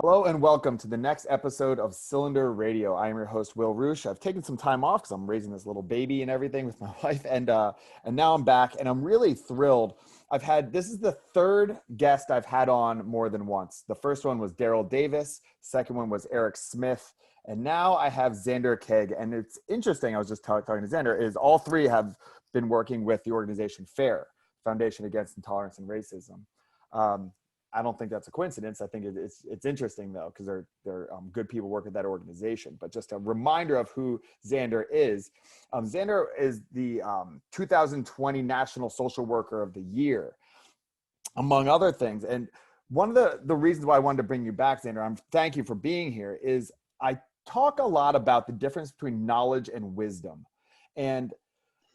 Hello and welcome to the next episode of Cylinder Radio. I am your host, Will Roosh. I've taken some time off because I'm raising this little baby and everything with my wife, and now I'm back, and I'm really thrilled. This is the third guest I've had on more than once. The first one was Daryl Davis, second one was Eric Smith, and now I have Zander Keig. And it's interesting, I was just talking to Zander, is all three have been working with the organization FAIR, Foundation Against Intolerance and Racism. I don't think that's a coincidence. I think it's interesting though, because they're good people work at that organization. But just a reminder of who Zander is. Zander is the 2020 National Social Worker of the Year, among other things. And one of the reasons why I wanted to bring you back, Zander, thank you for being here, is I talk a lot about the difference between knowledge and wisdom. And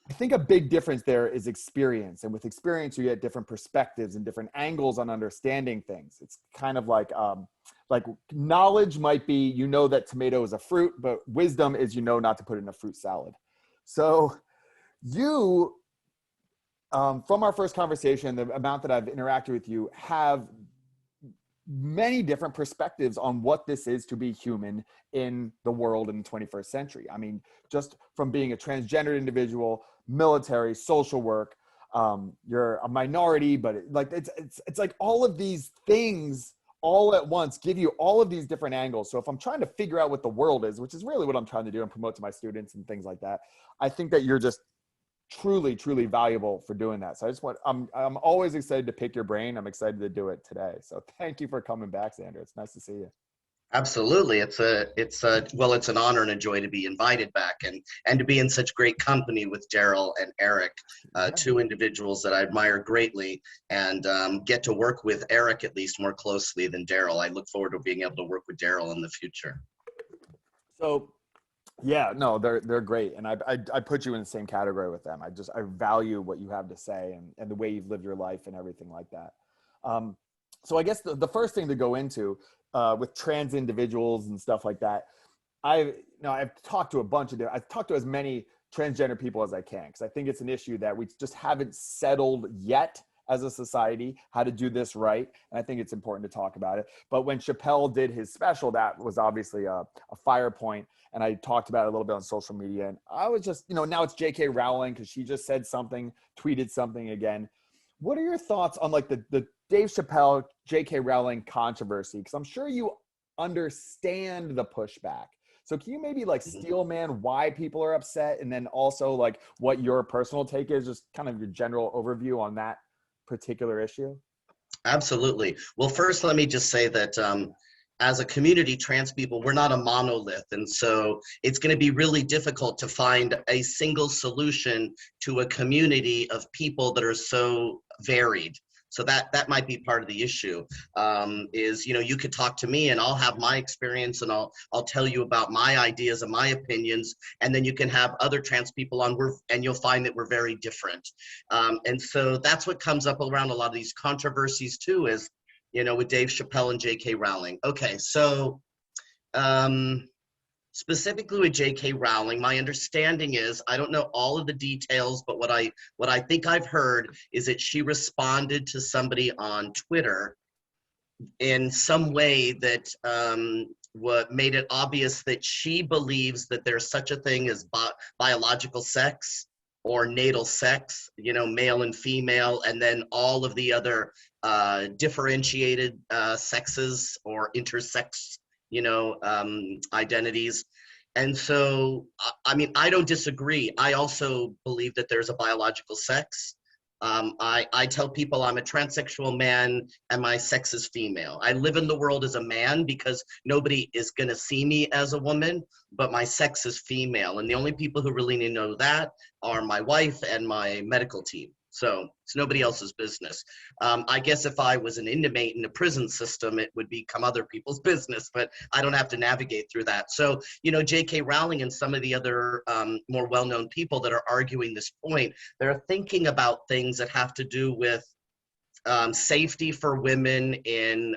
I think a big difference there is experience. And with experience, you get different perspectives and different angles on understanding things. It's kind of like knowledge might be, you know that tomato is a fruit, but wisdom is, you know, not to put it in a fruit salad. So you, from our first conversation, the amount that I've interacted with you, have many different perspectives on what this is to be human in the world in the 21st century. I mean, just from being a transgender individual, military, social work, you're a minority, but it's like all of these things all at once give you all of these different angles. So if I'm trying to figure out what the world is, which is really what I'm trying to do and promote to my students and things like that, I think that you're just truly, truly valuable for doing that. So I'm always excited to pick your brain. I'm excited to do it today. So thank you for coming back, Zander. It's nice to see you. Absolutely. It's an honor and a joy to be invited back and to be in such great company with Daryl and Eric, two individuals that I admire greatly, and get to work with Eric at least more closely than Daryl. I look forward to being able to work with Daryl in the future. So yeah, no, they're great. And I put you in the same category with them. I value what you have to say and the way you've lived your life and everything like that. So I guess the first thing to go into with trans individuals and stuff like that, I've talked to I've talked to as many transgender people as I can, because I think it's an issue that we just haven't settled yet as a society, how to do this right. And I think it's important to talk about it. But when Chappelle did his special, that was obviously a fire point. And I talked about it a little bit on social media. And I was just, now it's J.K. Rowling, because she just said something, tweeted something again. What are your thoughts on like the Dave Chappelle, J.K. Rowling controversy? Because I'm sure you understand the pushback. So can you maybe like steel man why people are upset, and then also like what your personal take is, just kind of your general overview on that particular issue? Absolutely. Well, first, let me just say that as a community, trans people, we're not a monolith. And so it's going to be really difficult to find a single solution to a community of people that are so varied. So that might be part of the issue. Is, you could talk to me and I'll have my experience and I'll tell you about my ideas and my opinions, and then you can have other trans people on, and you'll find that we're very different. And so that's what comes up around a lot of these controversies too, is, with Dave Chappelle and J.K. Rowling. Okay, so specifically with J.K. Rowling, my understanding is, I don't know all of the details, but what I think I've heard is that she responded to somebody on Twitter in some way that what made it obvious that she believes that there's such a thing as biological sex or natal sex, male and female, and then all of the other differentiated sexes or intersex identities. And so, I mean, I don't disagree. I also believe that there's a biological sex. I tell people I'm a transsexual man and my sex is female. I live in the world as a man because nobody is going to see me as a woman, but my sex is female. And the only people who really need to know that are my wife and my medical team. So it's nobody else's business. I guess if I was an inmate in the prison system, it would become other people's business, but I don't have to navigate through that. So, J.K. Rowling and some of the other more well-known people that are arguing this point, they're thinking about things that have to do with safety for women in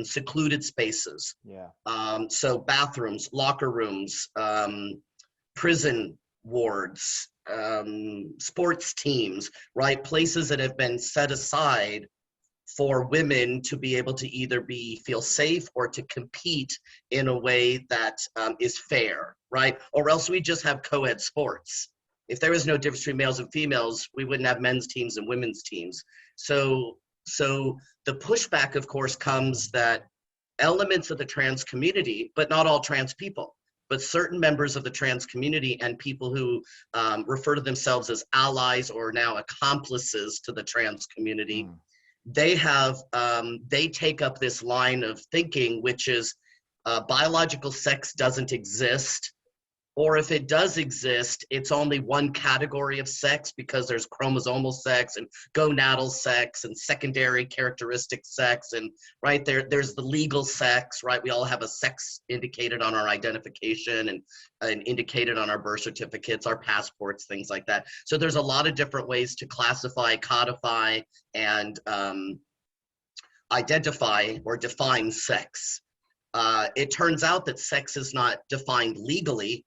secluded spaces. Yeah. So bathrooms, locker rooms, prison wards, sports teams, right? Places that have been set aside for women to be able to either feel safe or to compete in a way that is fair, right? Or else we just have co-ed sports. If there was no difference between males and females, we wouldn't have men's teams and women's teams. So the pushback, of course, comes that elements of the trans community, but not all trans people, but certain members of the trans community and people who refer to themselves as allies or now accomplices to the trans community, they take up this line of thinking, which is biological sex doesn't exist, or if it does exist, it's only one category of sex because there's chromosomal sex and gonadal sex and secondary characteristic sex, and right there's the legal sex, right? We all have a sex indicated on our identification and indicated on our birth certificates, our passports, things like that. So there's a lot of different ways to classify, codify, and identify or define sex. It turns out that sex is not defined legally,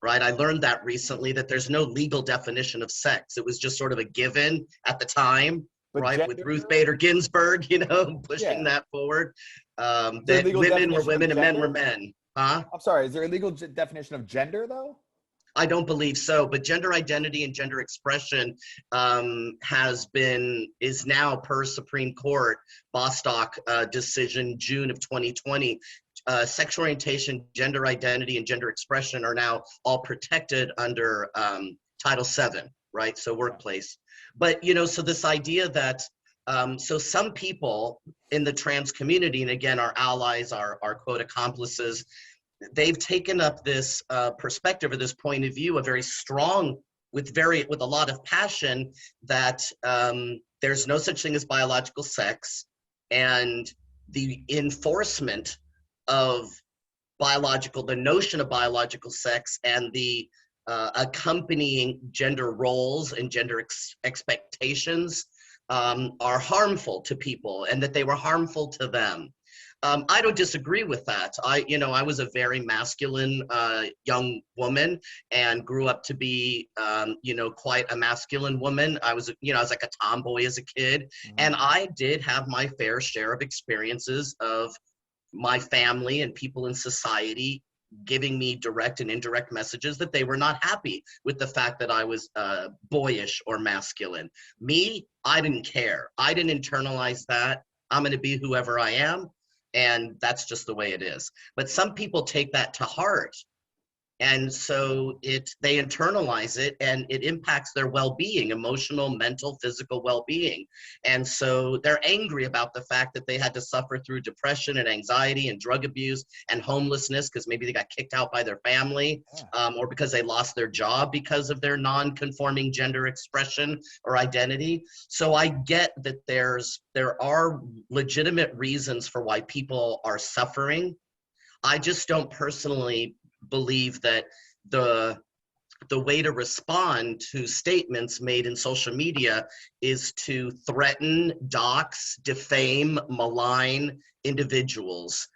right? I learned that recently, that there's no legal definition of sex. It was just sort of a given at the time, but right? With Ruth Bader Ginsburg, pushing that forward, that women were women and men were men. Huh? I'm sorry, is there a legal definition of gender though? I don't believe so, but gender identity and gender expression is now, per Supreme Court Bostock decision, June of 2020, sexual orientation, gender identity, and gender expression are now all protected under Title VII, right? So workplace. But, so this idea that, so some people in the trans community, and again, our allies, our quote accomplices, they've taken up this perspective or this point of view, a very strong, with a lot of passion, that there's no such thing as biological sex, and the enforcement of the notion of biological sex and the accompanying gender roles and gender expectations are harmful to people, and that they were harmful to them. I don't disagree with that. I was a very masculine young woman and grew up to be, quite a masculine woman. I was like a tomboy as a kid, and I did have my fair share of experiences of my family and people in society giving me direct and indirect messages that they were not happy with the fact that I was boyish or masculine. Me, I didn't care. I didn't internalize that. I'm going to be whoever I am, and that's just the way it is. But some people take that to heart, and so they internalize it, and it impacts their well-being, emotional, mental, physical well-being. And so they're angry about the fact that they had to suffer through depression and anxiety and drug abuse and homelessness because maybe they got kicked out by their family, or because they lost their job because of their non-conforming gender expression or identity. So I get that there are legitimate reasons for why people are suffering. I just don't personally believe that the way to respond to statements made in social media is to threaten, dox, defame, malign individuals.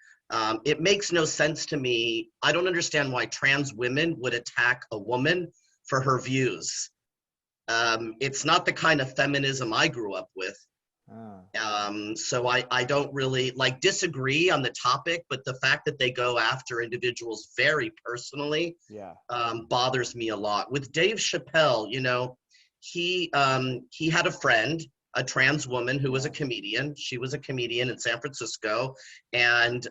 It makes no sense to me. I don't understand why trans women would attack a woman for her views. It's not the kind of feminism I grew up with. So I don't really disagree on the topic, but the fact that they go after individuals very personally bothers me a lot. With Dave Chappelle, he had a friend, a trans woman who was a comedian. She was a comedian in San Francisco, and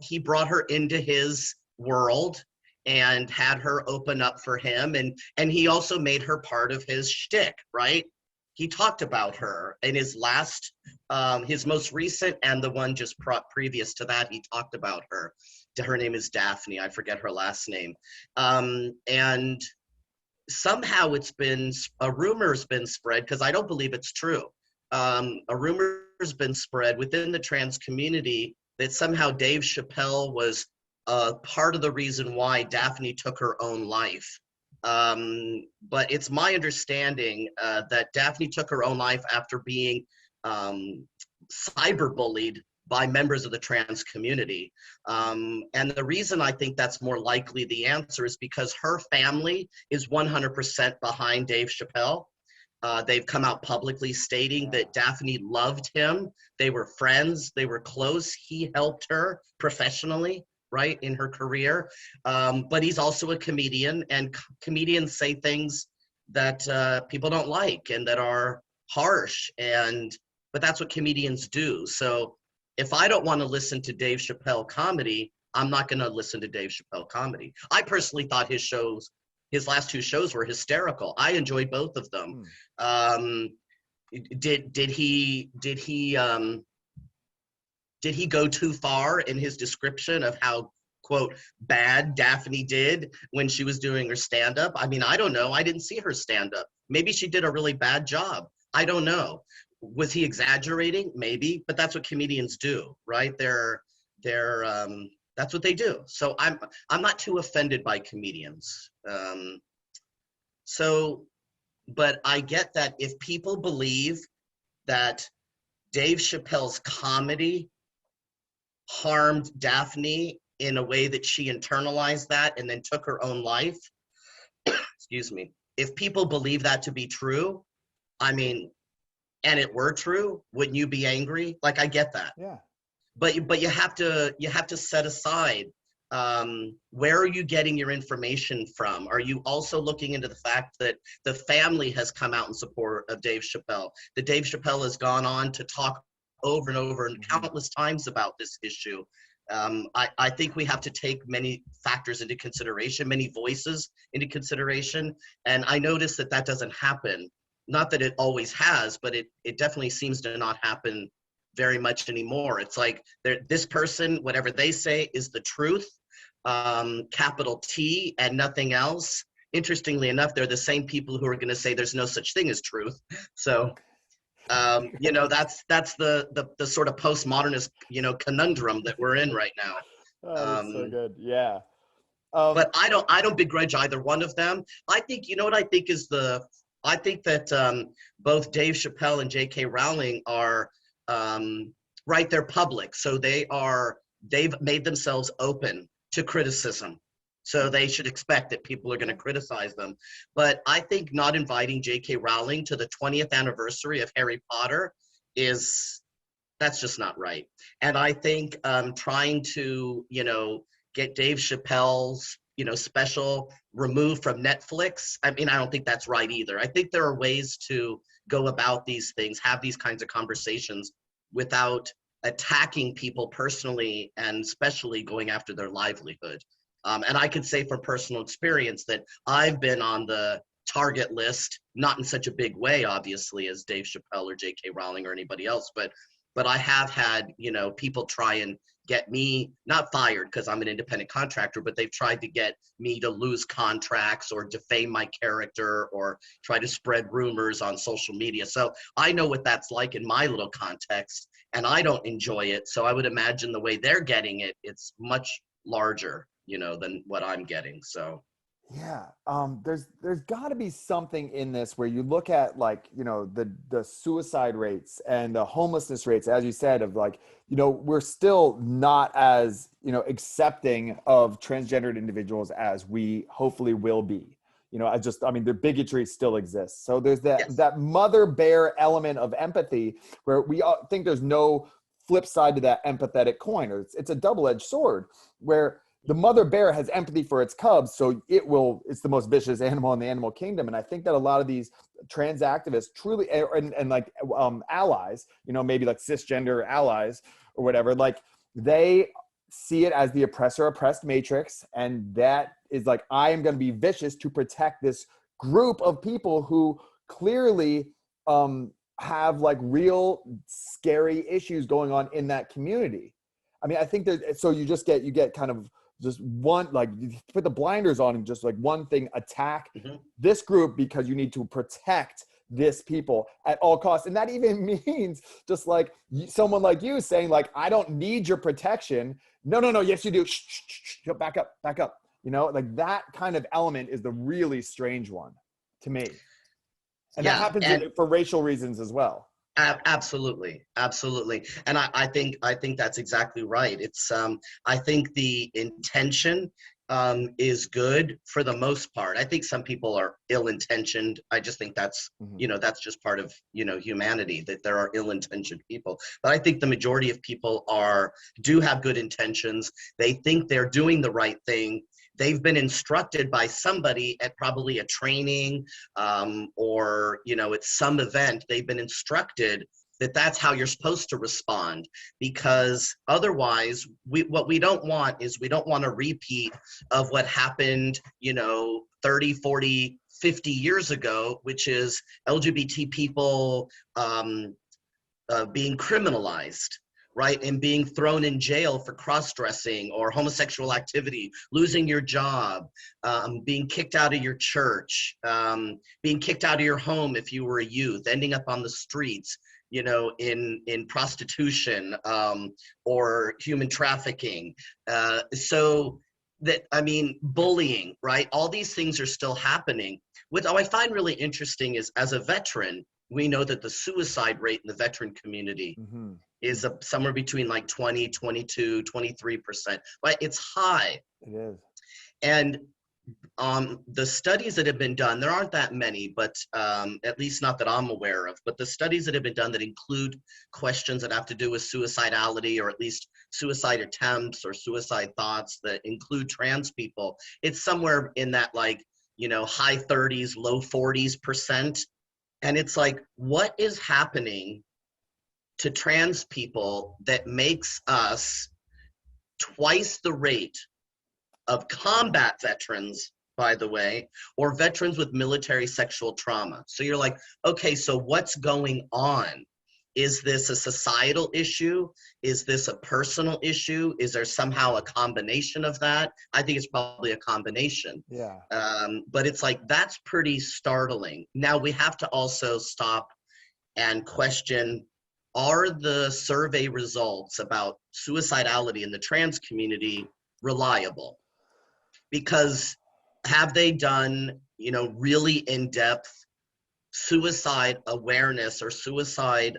he brought her into his world and had her open up for him, and he also made her part of his shtick, right? He talked about her in his most recent, and the one just previous to that, he talked about her. Her name is Daphne. I forget her last name. And somehow a rumor's been spread, because I don't believe it's true. A rumor's been spread within the trans community that somehow Dave Chappelle was part of the reason why Daphne took her own life. But it's my understanding that Daphne took her own life after being cyberbullied by members of the trans community. And the reason I think that's more likely the answer is because her family is 100% behind Dave Chappelle. They've come out publicly stating that Daphne loved him. They were friends. They were close. He helped her professionally, right, in her career. But he's also a comedian, and comedians say things that people don't like and that are harsh. But that's what comedians do. So if I don't want to listen to Dave Chappelle comedy, I'm not going to listen to Dave Chappelle comedy. I personally thought his last two shows were hysterical. I enjoyed both of them. Did he go too far in his description of how, quote, bad Daphne did when she was doing her stand-up? I mean, I don't know. I didn't see her stand-up. Maybe she did a really bad job. I don't know. Was he exaggerating? Maybe, but that's what comedians do, right? That's what they do. So I'm not too offended by comedians. But I get that if people believe that Dave Chappelle's comedy harmed Daphne in a way that she internalized that and then took her own life, excuse me, if people believe that to be true, I mean, and it were true, wouldn't you be angry? Like, I get that. Yeah. But you have to set aside, where are you getting your information from? Are you also looking into the fact that the family has come out in support of Dave Chappelle? That Dave Chappelle has gone on to talk over and over and countless times about this issue. I think we have to take many factors into consideration, many voices into consideration. And I notice that doesn't happen. Not that it always has, but it definitely seems to not happen very much anymore. It's like this person, whatever they say is the truth, capital T and nothing else. Interestingly enough, they're the same people who are going to say there's no such thing as truth. So, that's the sort of postmodernist, conundrum that we're in right now. That's so good. Yeah. But I don't begrudge either one of them. I think, what I think is I think that both Dave Chappelle and J.K. Rowling are, right, they're public. So they've made themselves open to criticism. So they should expect that people are going to criticize them. But I think not inviting J.K. Rowling to the 20th anniversary of Harry Potter that's just not right. And I think trying to, get Dave Chappelle's, special removed from Netflix, I mean, I don't think that's right either. I think there are ways to go about these things, have these kinds of conversations without attacking people personally and especially going after their livelihood. And I could say from personal experience that I've been on the target list, not in such a big way, obviously, as Dave Chappelle or J.K. Rowling or anybody else, but I have had, people try and get me, not fired because I'm an independent contractor, but they've tried to get me to lose contracts or defame my character or try to spread rumors on social media. So I know what that's like in my little context, and I don't enjoy it. So I would imagine the way they're getting it, it's much larger, than what I'm getting. So yeah, there's got to be something in this where you look at, like, the suicide rates and the homelessness rates, as you said, of like, we're still not as, accepting of transgendered individuals as we hopefully will be. The bigotry still exists. So there's that mother bear element of empathy where we all think there's no flip side to that empathetic coin, or it's a double-edged sword where the mother bear has empathy for its cubs, so it's the most vicious animal in the animal kingdom. And I think that a lot of these trans activists truly, and like allies, maybe like cisgender allies or whatever, like they see it as the oppressor-oppressed matrix. And that is like, I am going to be vicious to protect this group of people who clearly have like real scary issues going on in that community. I mean, I think that, so you get kind of just one, like, you put the blinders on and just like one thing, attack this group because you need to protect this people at all costs. And that even means just like someone like you saying like, I don't need your protection. No, yes you do. Shh, back up. Like that kind of element is the really strange one to me. And that happens for racial reasons as well. Absolutely. And I think that's exactly right. It's I think the intention is good for the most part. I think some people are ill-intentioned. I just think that's, that's just part of, humanity, that there are ill-intentioned people. But I think the majority of people do have good intentions. They think they're doing the right thing. They've been instructed by somebody at probably a training, or, at some event. They've been instructed that that's how you're supposed to respond, because otherwise what we don't want is, we don't want a repeat of what happened 30, 40, 50 years ago, which is LGBT people being criminalized, right, and being thrown in jail for cross-dressing or homosexual activity, losing your job, being kicked out of your church, being kicked out of your home if you were a youth, ending up on the streets, in prostitution, or human trafficking. So that, bullying, right? All these things are still happening. What I find really interesting is, as a veteran, we know that the suicide rate in the veteran community is somewhere between like 20, 22, 23%, right? It's high. It is. And the studies that have been done, there aren't that many, but at least not that I'm aware of, but the studies that have been done that include questions that have to do with suicidality, or at least suicide attempts or suicide thoughts that include trans people, it's somewhere in that high 30s, low 40s%. And it's like, what is happening to trans people that makes us twice the rate of combat veterans, by the way, or veterans with military sexual trauma? So you're like, okay, so what's going on? Is this a societal issue? Is this a personal issue? Is there somehow a combination of that? I think it's probably a combination. Yeah. But it's like, that's pretty startling. Now we have to also stop and question, are the survey results about suicidality in the trans community reliable? Because have they done, really in-depth suicide awareness or suicide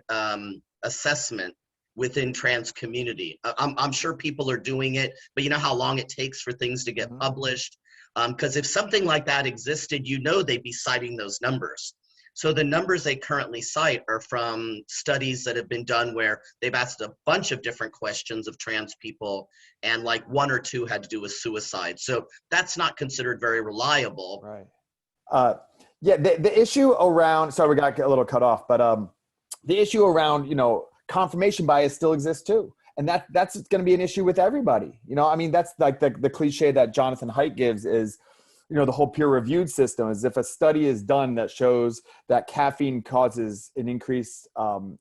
assessment within trans community? I'm sure people are doing it, but you know how long it takes for things to get published? Because if something like that existed, they'd be citing those numbers. So the numbers they currently cite are from studies that have been done where they've asked a bunch of different questions of trans people, and like one or two had to do with suicide. So that's not considered very reliable. Right. Yeah, the issue around, sorry, we got a little cut off, but the issue around, confirmation bias still exists too. And that's going to be an issue with everybody. That's like the cliche that Jonathan Haidt gives is, the whole peer-reviewed system is, if a study is done that shows that caffeine causes an increased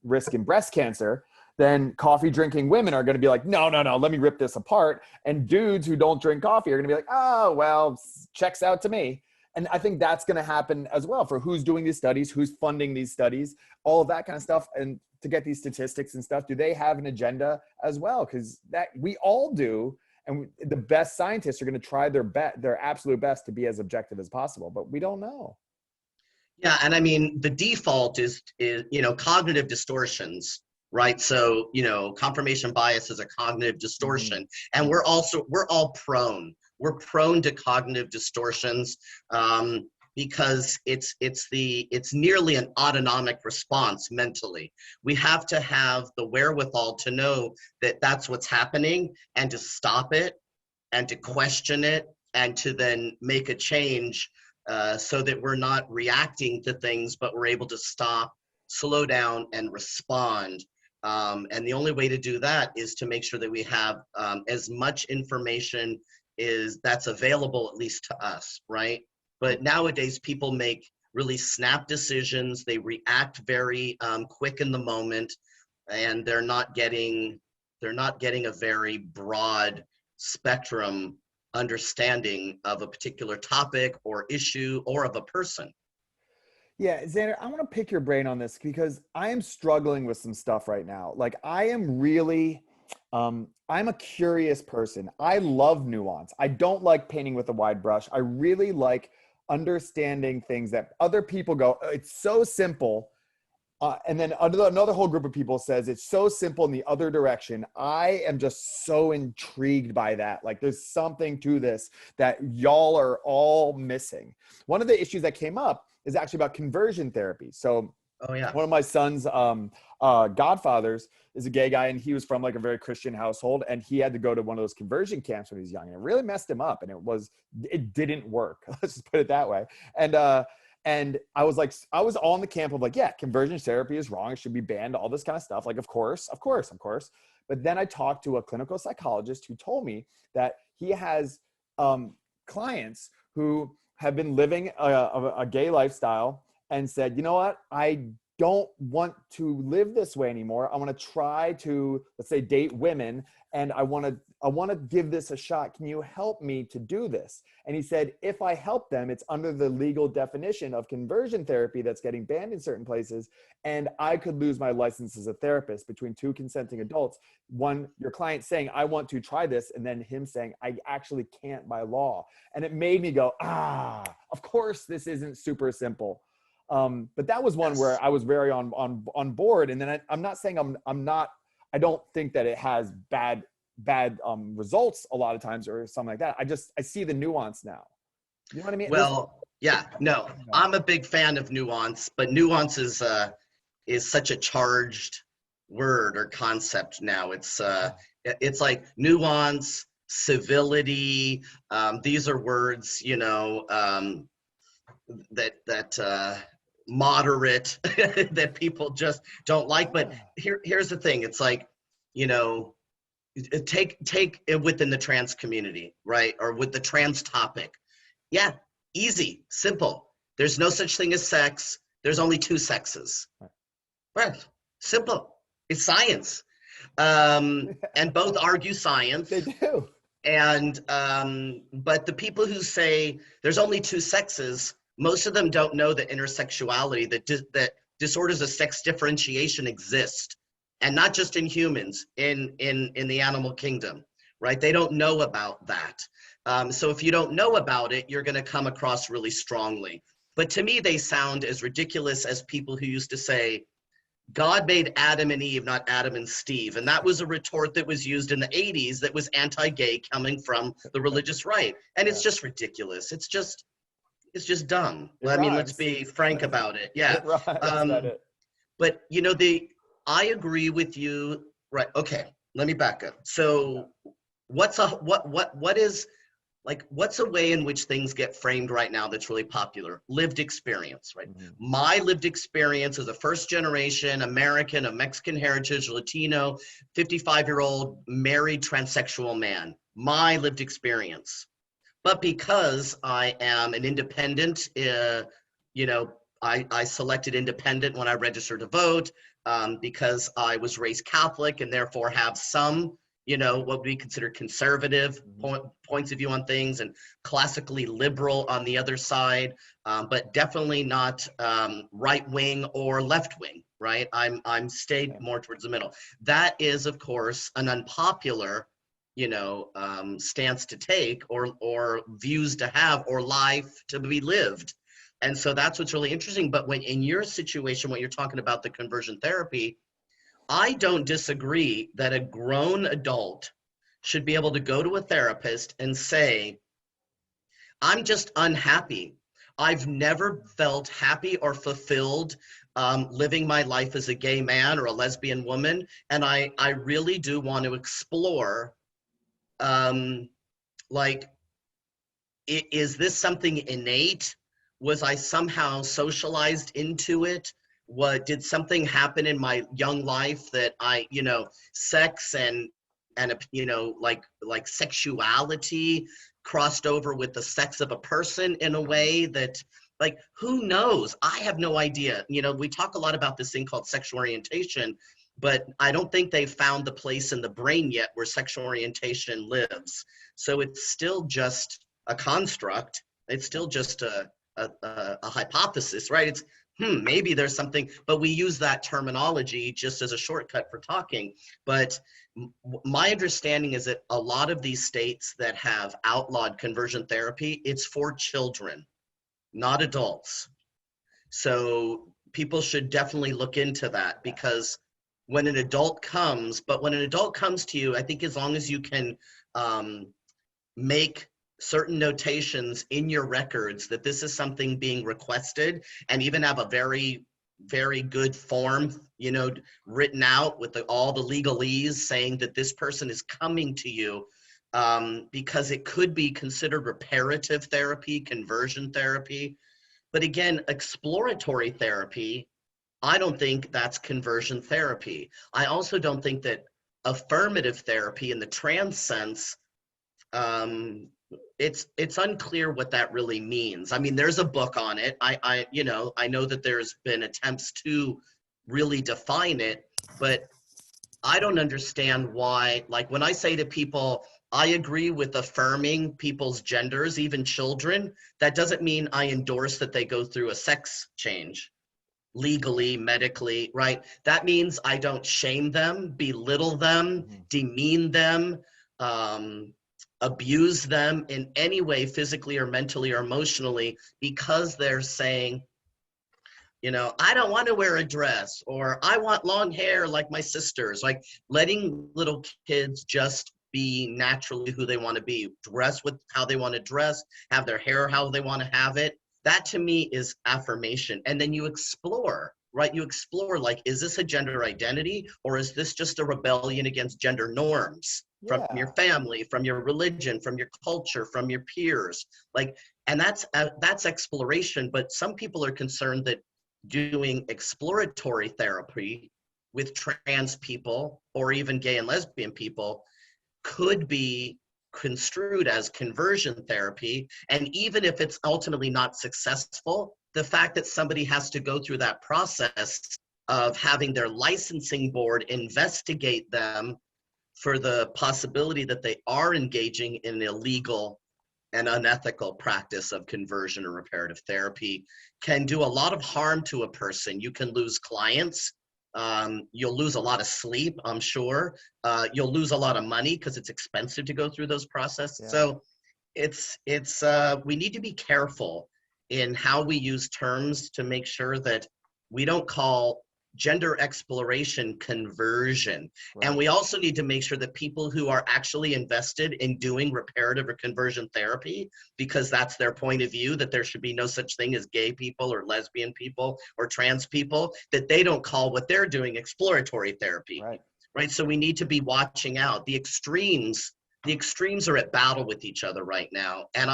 risk in breast cancer, then coffee drinking women are going to be like, no, let me rip this apart. And dudes who don't drink coffee are going to be like, oh, well, checks out to me. And I think that's going to happen as well for who's doing these studies, who's funding these studies, all of that kind of stuff. And to get these statistics and stuff, do they have an agenda as well? Because that we all do. And the best scientists are going to try their absolute best to be as objective as possible, but we don't know. Yeah, and the default is cognitive distortions, right? So confirmation bias is a cognitive distortion, and we're all prone. We're prone to cognitive distortions because it's nearly an autonomic response mentally. We have to have the wherewithal to know that that's what's happening, and to stop it, and to question it, and to then make a change, so that we're not reacting to things, but we're able to stop, slow down, and respond. And the only way to do that is to make sure that we have as much information that's available, at least to us, right? But nowadays, people make really snap decisions. They react very quick in the moment, and they're not getting a very broad spectrum understanding of a particular topic or issue or of a person. Yeah, Zander, I want to pick your brain on this because I am struggling with some stuff right now. Like, I am really, I'm a curious person. I love nuance. I don't like painting with a wide brush. I really like understanding things that other people go, it's so simple And then another whole group of people says it's so simple in the other direction. I am just so intrigued by that. Like there's something to this that y'all are all missing. One of the issues that came up is actually about conversion therapy. So Oh yeah. one of my son's godfathers is a gay guy, and he was from like a very Christian household, and he had to go to one of those conversion camps when he was young, and it really messed him up, and it didn't work. Let's just put it that way. And I was all in the camp of like, yeah, conversion therapy is wrong. It should be banned, all this kind of stuff. Like, of course. But then I talked to a clinical psychologist who told me that he has clients who have been living a gay lifestyle and said, you know what, I don't want to live this way anymore. I want to try to, let's say, date women, and I want to give this a shot. Can you help me to do this? And he said, if I help them, it's under the legal definition of conversion therapy that's getting banned in certain places, and I could lose my license as a therapist between two consenting adults. One, your client saying, I want to try this, and then him saying, I actually can't by law. And it made me go, of course this isn't super simple. But that was one where I was very on board. And then I'm not saying I don't think that it has bad results a lot of times or something like that. I see the nuance now. You know what I mean? Well, yeah, no, I'm a big fan of nuance, but nuance is such a charged word or concept now. It's like nuance, civility. These are words, that moderate that people just don't like. But here's the thing. It's like, take it within the trans community, right? Or with the trans topic. Yeah, easy, simple. There's no such thing as sex. There's only two sexes. Right, simple. It's science. And both argue science. They do. And but the people who say there's only two sexes, most of them don't know that intersexuality, that disorders of sex differentiation exist, and not just in humans, in the animal kingdom, right? They don't know about that. So if you don't know about it, you're going to come across really strongly. But to me, they sound as ridiculous as people who used to say, God made Adam and Eve, not Adam and Steve. And that was a retort that was used in the 80s that was anti-gay, coming from the religious right. And it's just ridiculous. It's just dumb. I mean, let's be frank about it. Yeah. But I agree with you. Right. Okay. Let me back up. So what's a way in which things get framed right now that's really popular? Lived experience, right? Mm-hmm. My lived experience as a first generation American of Mexican heritage, Latino, 55-year-old married transsexual man. My lived experience. But because I am an independent, I selected independent when I registered to vote, because I was raised Catholic and therefore have some, what we consider conservative points of view on things, and classically liberal on the other side, but definitely not right wing or left wing, right? I'm stayed more towards the middle. That is, of course, an unpopular stance to take, or views to have, or life to be lived. And so that's what's really interesting. But when in your situation, when you're talking about the conversion therapy, I don't disagree that a grown adult should be able to go to a therapist and say, I'm just unhappy. I've never felt happy or fulfilled living my life as a gay man or a lesbian woman. And I really do want to explore, is this something innate? Was I somehow socialized into it? Did something happen in my young life that sex and sexuality crossed over with the sex of a person in a way that, who knows? I have no idea. We talk a lot about this thing called sexual orientation, but I don't think they've found the place in the brain yet where sexual orientation lives. So it's still just a construct. It's still just a hypothesis, right? It's, maybe there's something, but we use that terminology just as a shortcut for talking. But my understanding is that a lot of these states that have outlawed conversion therapy, it's for children, not adults. So people should definitely look into that, because when an adult comes, to you, I think as long as you can make certain notations in your records that this is something being requested, and even have a very, very good form, written out with all the legalese saying that this person is coming to you, because it could be considered reparative therapy, conversion therapy. But again, exploratory therapy, I don't think that's conversion therapy. I also don't think that affirmative therapy in the trans sense, it's unclear what that really means. I mean, there's a book on it. I know that there's been attempts to really define it, but I don't understand why, like when I say to people, I agree with affirming people's genders, even children, that doesn't mean I endorse that they go through a sex change legally, medically, right? That means I don't shame them, belittle them, demean them, abuse them in any way, physically or mentally or emotionally, because they're saying, I don't want to wear a dress, or I want long hair like my sisters. Like letting little kids just be naturally who they want to be, dress with how they want to dress, have their hair how they want to have it. That to me is affirmation. And then you explore, right? You explore, like, is this a gender identity, or is this just a rebellion against gender norms from your family, from your religion, from your culture, from your peers? Like, and that's exploration. But some people are concerned that doing exploratory therapy with trans people or even gay and lesbian people could be construed as conversion therapy. And even if it's ultimately not successful, the fact that somebody has to go through that process of having their licensing board investigate them for the possibility that they are engaging in illegal and unethical practice of conversion or reparative therapy can do a lot of harm to a person. You can lose clients. You'll lose a lot of sleep, I'm sure. You'll lose a lot of money because it's expensive to go through those processes. So we need to be careful in how we use terms to make sure that we don't call gender exploration conversion. Right. And we also need to make sure that people who are actually invested in doing reparative or conversion therapy, because that's their point of view, that there should be no such thing as gay people or lesbian people or trans people, that they don't call what they're doing exploratory therapy. Right. So we need to be watching out. The extremes are at battle with each other right now. And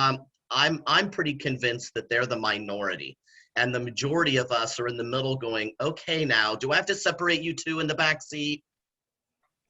I'm pretty convinced that they're the minority. And the majority of us are in the middle going, okay, now, do I have to separate you two in the back seat?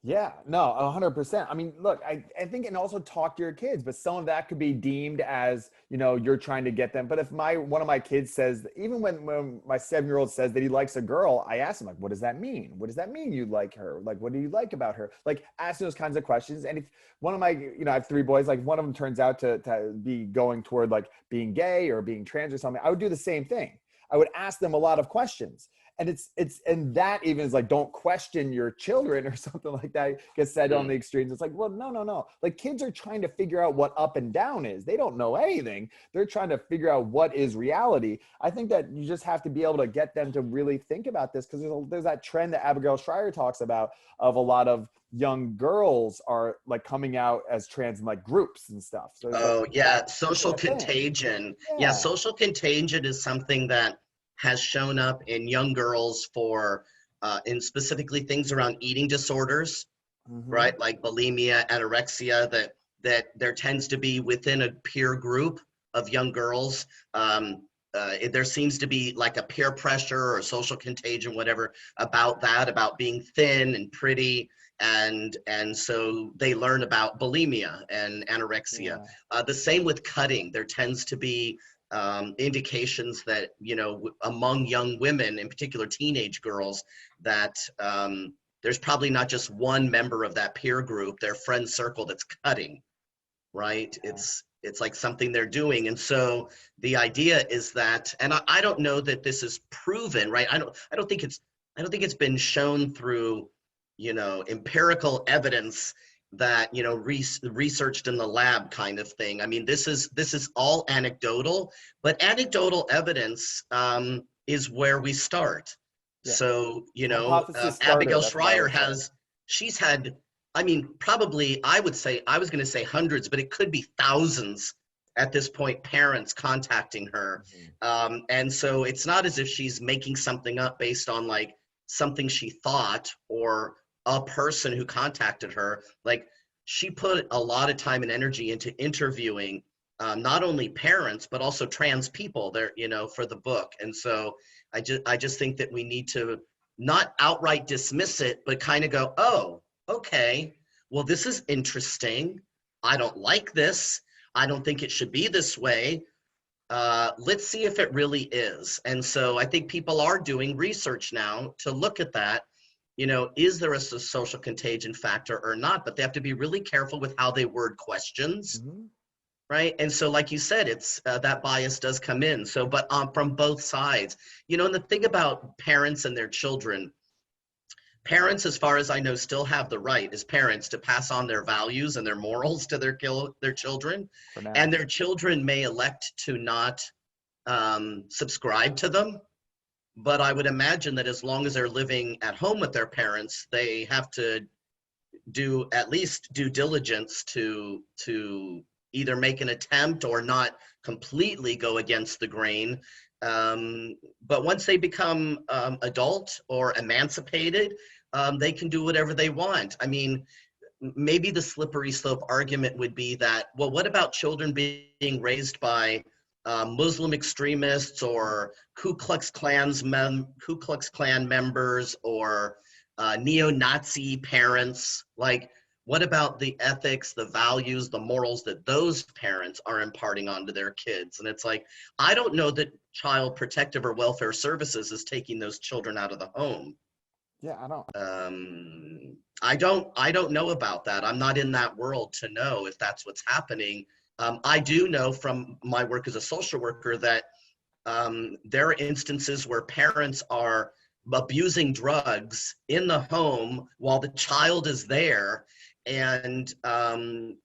Yeah, no, 100%. I mean, look, I think, and also talk to your kids, but some of that could be deemed as, you're trying to get them. But if one of my kids says, even when my 7-year-old says that he likes a girl, I ask him, like, what does that mean? What does that mean you like her? Like, what do you like about her? Like, ask those kinds of questions. And if one of my, I have 3 boys, like one of them turns out to be going toward like being gay or being trans or something, I would do the same thing. I would ask them a lot of questions. And and that even is like, don't question your children or something like that gets said on the extremes. It's like, well, no. Like, kids are trying to figure out what up and down is. They don't know anything. They're trying to figure out what is reality. I think that you just have to be able to get them to really think about this, because there's that trend that Abigail Schreier talks about of a lot of young girls are like coming out as trans in like groups and stuff. So social contagion. Yeah, social contagion is something that has shown up in young girls in specifically things around eating disorders, right? Like bulimia, anorexia, that there tends to be within a peer group of young girls. There seems to be like a peer pressure or social contagion, whatever, about being thin and pretty. And so they learn about bulimia and anorexia. The same with cutting. There tends to be indications that, among young women, in particular teenage girls, that there's probably not just one member of that peer group, their friend circle, that's cutting, right? It's like something they're doing. And so the idea is that, and I don't know that this is proven, right? I don't think it's been shown through, empirical evidence that, researched in the lab kind of thing. I mean, this is all anecdotal, but anecdotal evidence is where we start. Yeah. So, Hypothesis starter. Abigail That's what I Schreier always say. she's had, I mean, probably, I was going to say hundreds, but it could be thousands at this point, parents contacting her. And so it's not as if she's making something up based on like something she thought or a person who contacted her. Like, she put a lot of time and energy into interviewing not only parents but also trans people there, for the book. And so I just think that we need to not outright dismiss it, but kind of go, oh, okay, well, this is interesting. I don't like this. I don't think it should be this way. Let's see if it really is. And so I think people are doing research now to look at that. Is there a social contagion factor or not? But they have to be really careful with how they word questions, right? And so, like you said, it's that bias does come in. So, but from both sides, and the thing about parents and their children, parents, as far as I know, still have the right as parents to pass on their values and their morals to their children, For now. and their children may elect to not subscribe to them. But I would imagine that as long as they're living at home with their parents, they have to do at least due diligence to either make an attempt or not completely go against the grain. But once they become adult or emancipated, they can do whatever they want. I mean, maybe the slippery slope argument would be that, well, what about children being raised by Muslim extremists or Ku Klux Klan members or neo-Nazi parents? Like, what about the ethics, the values, the morals that those parents are imparting onto their kids? And it's like, I don't know that Child Protective or Welfare Services is taking those children out of the home. Yeah, I don't. I don't know about that. I'm not in that world to know if that's what's happening. I do know from my work as a social worker that there are instances where parents are abusing drugs in the home while the child is there, and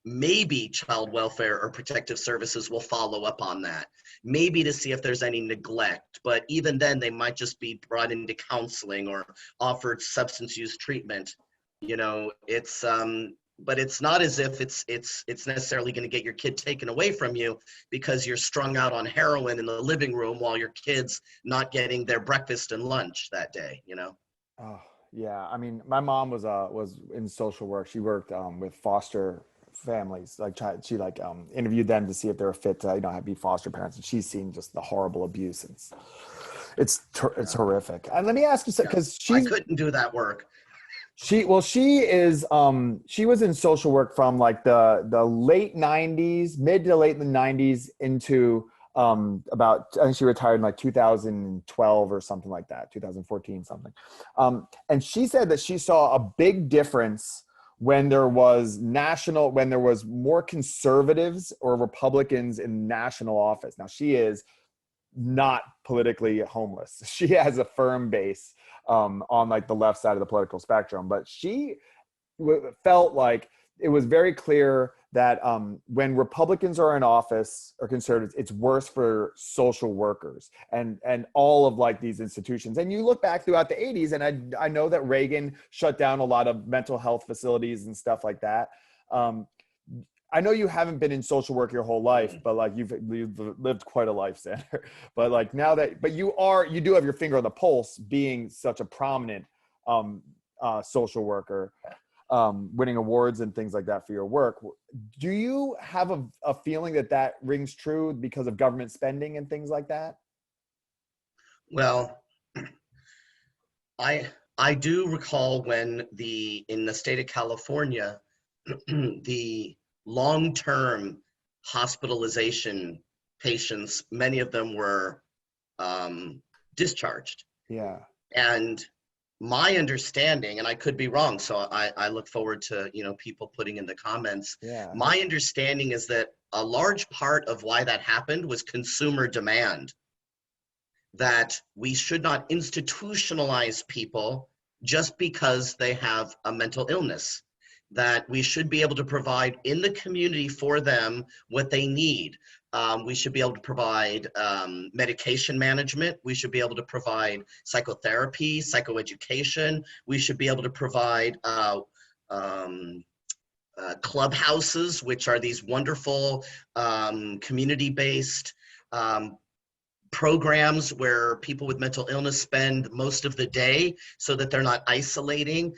maybe child welfare or protective services will follow up on that, maybe to see if there's any neglect. But even then, they might just be brought into counseling or offered substance use treatment. It's but it's not as if it's necessarily going to get your kid taken away from you because you're strung out on heroin in the living room while your kid's not getting their breakfast and lunch that day. Oh, yeah. I mean, my mom was in social work. She worked with foster families. Like, she interviewed them to see if they were fit to be foster parents. And she's seen just the horrible abuse. And it's horrific. And let me ask you, because I couldn't do that work. She was in social work from like the late 90s, mid to late 90s into I think she retired in like 2012 or something like that, 2014 something. And she said that she saw a big difference when there was more conservatives or Republicans in national office. Now, she is not politically homeless. She has a firm base on like the left side of the political spectrum, but she felt like it was very clear that when Republicans are in office or conservatives, it's worse for social workers and all of like these institutions. And you look back throughout the 80s, and I know that Reagan shut down a lot of mental health facilities and stuff like that. I know you haven't been in social work your whole life, but like you've lived quite a life, Zander. But like but you do have your finger on the pulse, being such a prominent social worker, winning awards and things like that for your work. Do you have a feeling that rings true because of government spending and things like that? Well, I do recall when in the state of California, the long-term hospitalization patients, many of them were discharged. Yeah. And my understanding, and I could be wrong, so I look forward to people putting in the comments. Yeah. My understanding is that a large part of why that happened was consumer demand, that we should not institutionalize people just because they have a mental illness. that we should be able to provide in the community for them what they need. We should be able to provide medication management. We should be able to provide psychotherapy, psychoeducation. We should be able to provide clubhouses, which are these wonderful community-based programs where people with mental illness spend most of the day so that they're not isolating.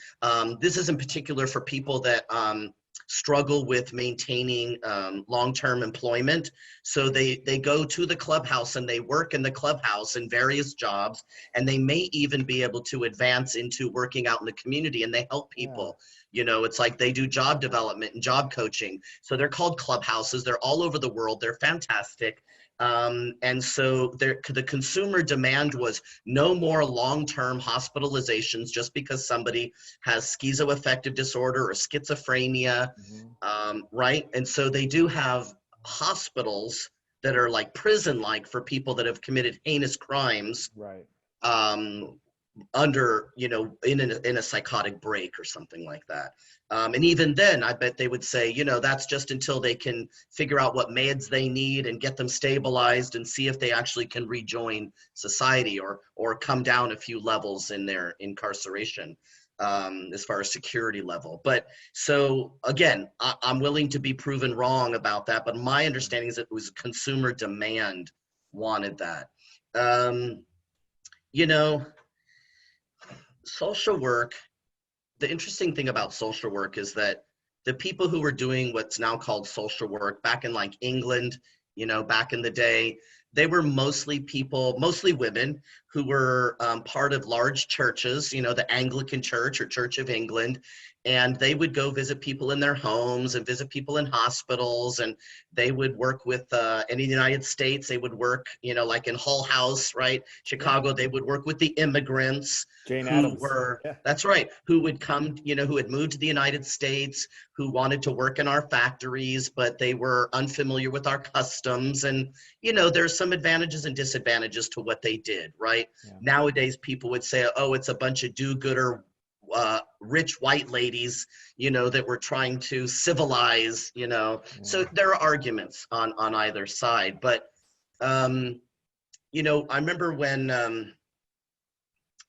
This is in particular for people that struggle with maintaining long-term employment. So they go to the clubhouse and they work in the clubhouse in various jobs, and they may even be able to advance into working out in the community, and they help people. Yeah. You know, it's like they do job development and job coaching. So they're called clubhouses. They're all over the world. They're fantastic. And so the consumer demand was no more long-term hospitalizations just because somebody has schizoaffective disorder or schizophrenia, right? And so they do have hospitals that are like prison-like for people that have committed heinous crimes, right? Under, you know, in a psychotic break or something like that. And even then, I bet they would say, you know, that's just until they can figure out what meds they need and get them stabilized and see if they actually can rejoin society or come down a few levels in their incarceration as far as security level. But so again, I'm willing to be proven wrong about that, but my understanding is that it was consumer demand wanted that. You know, social work, the interesting thing about social work is that the people who were doing what's now called social work back in like England, you know, back in the day, they were mostly people, mostly women who were part of large churches, you know, the Anglican Church or Church of England. And they would go visit people in their homes and visit people in hospitals. And they would work with, in the United States, they would work, you know, like in Hull House, right? Chicago, they would work with the immigrants Jane who Addams. were, Yeah. that's right, who would come, you know, who had moved to the United States, who wanted to work in our factories, but they were unfamiliar with our customs. And, you know, there's some advantages and disadvantages to what they did, right? Yeah. Nowadays, people would say, oh, it's a bunch of do-gooder rich white ladies, you know, that were trying to civilize, you know. Yeah. So there are arguments on either side. But, you know, I remember when